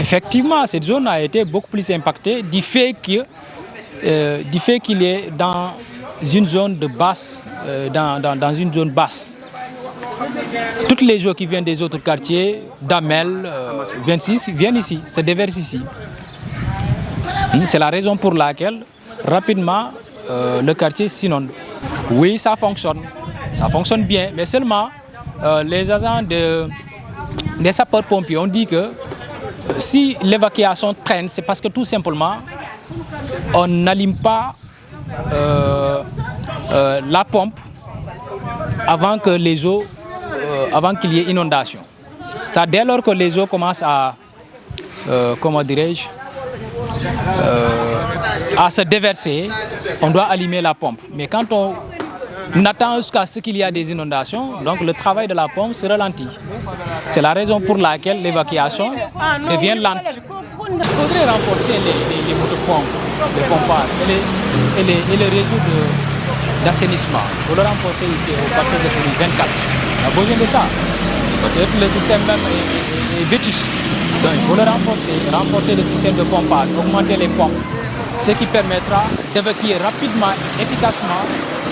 Effectivement, cette zone a été beaucoup plus impactée du fait qu'il est dans une zone de basse, dans une zone basse. Toutes les eaux qui viennent des autres quartiers, Damel, 26, viennent ici, se déversent ici. C'est la raison pour laquelle, rapidement, le quartier s'inonde. Oui, ça fonctionne bien, mais seulement les agents des sapeurs-pompiers ont dit que si l'évacuation traîne, c'est parce que tout simplement, on n'allume pas la pompe avant que les eaux, avant qu'il y ait inondation. Dès lors que les eaux commencent à, comment dirais-je, à se déverser, on doit allumer la pompe. Mais quand on attend jusqu'à ce qu'il y ait des inondations, donc le travail de la pompe se ralentit. C'est la raison pour laquelle l'évacuation devient lente. Il faudrait renforcer les motopompes, les pompes et le réseau d'assainissement. Il faut le renforcer ici au parcelle de Série 24. On a besoin de ça. Peut-être le système même est vétuste. Donc il faut le renforcer le système de pompage, augmenter les pompes, ce qui permettra d'évacuer rapidement, efficacement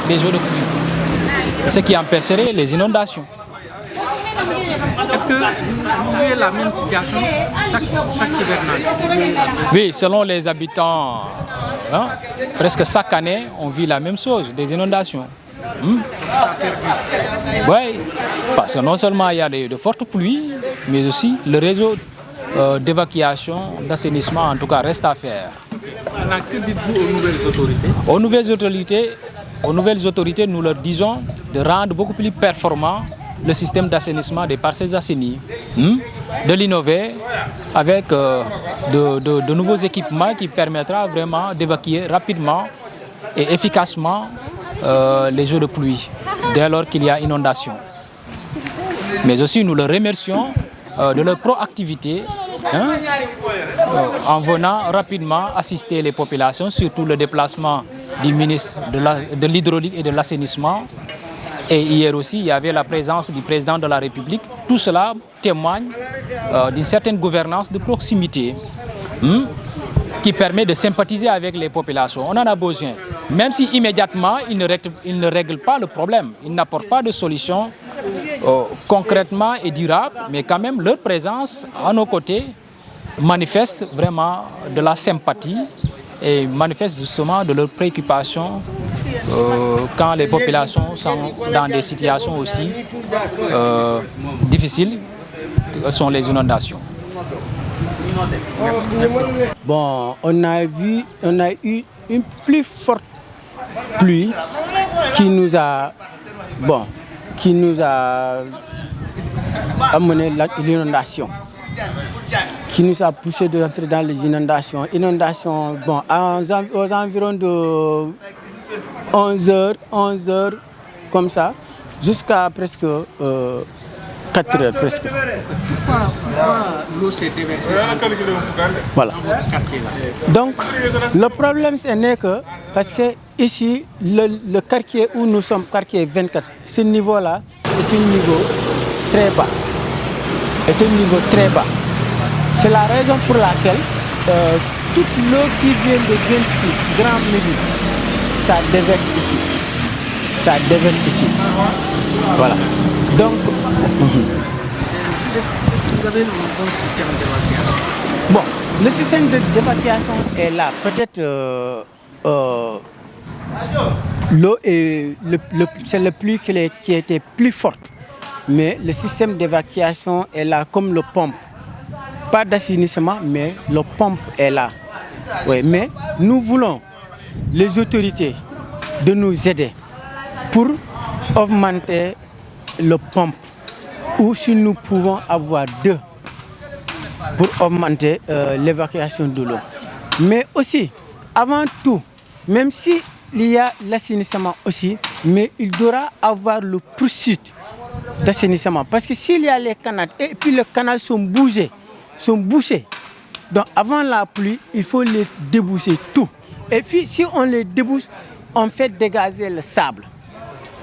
les eaux de pluie, ce qui empêcherait les inondations. Est-ce que vous voyez la même situation chaque hivernage? Oui, selon les habitants, presque chaque année, on vit la même chose, des inondations. Oui, parce que non seulement il y a de fortes pluies, mais aussi le réseau d'évacuation, d'assainissement, en tout cas, reste à faire. Que dites-vous aux nouvelles autorités? Aux nouvelles autorités, nous leur disons de rendre beaucoup plus performant le système d'assainissement des parcelles assainies, de l'innover avec de nouveaux équipements qui permettra vraiment d'évacuer rapidement et efficacement les eaux de pluie dès lors qu'il y a inondation. Mais aussi nous les remercions de leur proactivité en venant rapidement assister les populations, surtout le déplacement du ministre de l'hydraulique et de l'assainissement. Et hier aussi, il y avait la présence du président de la République. Tout cela témoigne d'une certaine gouvernance de proximité qui permet de sympathiser avec les populations. On en a besoin. Même si immédiatement, ils ne règlent pas le problème, ils n'apportent pas de solution concrètement et durable, mais quand même leur présence à nos côtés manifeste vraiment de la sympathie et manifeste justement de leur préoccupation quand les populations sont dans des situations aussi difficiles que sont les inondations. Bon, on a eu une plus forte pluie qui nous a amené l'inondation, qui nous a poussé de rentrer dans les inondations. Inondations, bon, aux environs de 11 heures, comme ça, jusqu'à presque 4 heures presque. Pourquoi l'eau s'est déversée voilà. Donc, le problème c'est que, parce que ici, le quartier où nous sommes, quartier 24, ce niveau-là est un niveau très bas. C'est la raison pour laquelle toute l'eau qui vient de 26 Grand Médine, ça déverse ici. Voilà. Donc, est-ce que vous avez un bon système d'évacuation? Bon, le système d'évacuation est là. Peut-être l'eau c'est la pluie qui était plus forte. Mais le système d'évacuation est là comme le pompe. Pas d'assainissement, mais le pompe est là. Oui, mais nous voulons les autorités de nous aider pour augmenter le pompe. Ou si nous pouvons avoir 2 pour augmenter l'évacuation de l'eau. Mais aussi, avant tout, même s'il y a l'assainissement aussi, mais il devra avoir le poursuite d'assainissement. Parce que s'il y a les canaux, et puis les canaux sont bouchés, donc avant la pluie, il faut les déboucher tout. Et puis si on les débouche, on fait dégager le sable.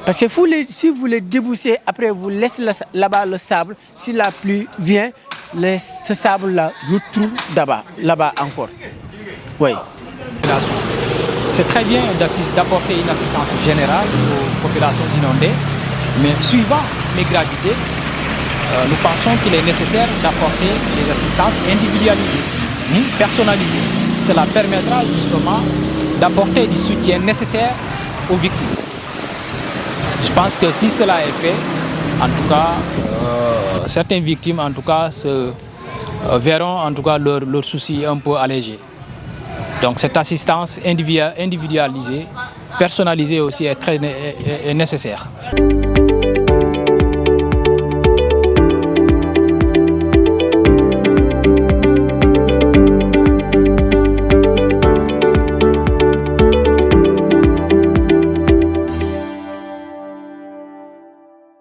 Parce que si vous les débouchez, après vous laissez là-bas le sable, si la pluie vient, ce sable-là retrouve là-bas encore. Oui. C'est très bien d'apporter une assistance générale aux populations inondées, mais suivant les gravités, nous pensons qu'il est nécessaire d'apporter des assistances individualisées, personnalisées. Cela permettra justement d'apporter du soutien nécessaire aux victimes. Je pense que si cela est fait, en tout cas, certaines victimes en tout cas verront en tout cas leurs soucis un peu allégés. Donc cette assistance individualisée, personnalisée aussi est nécessaire.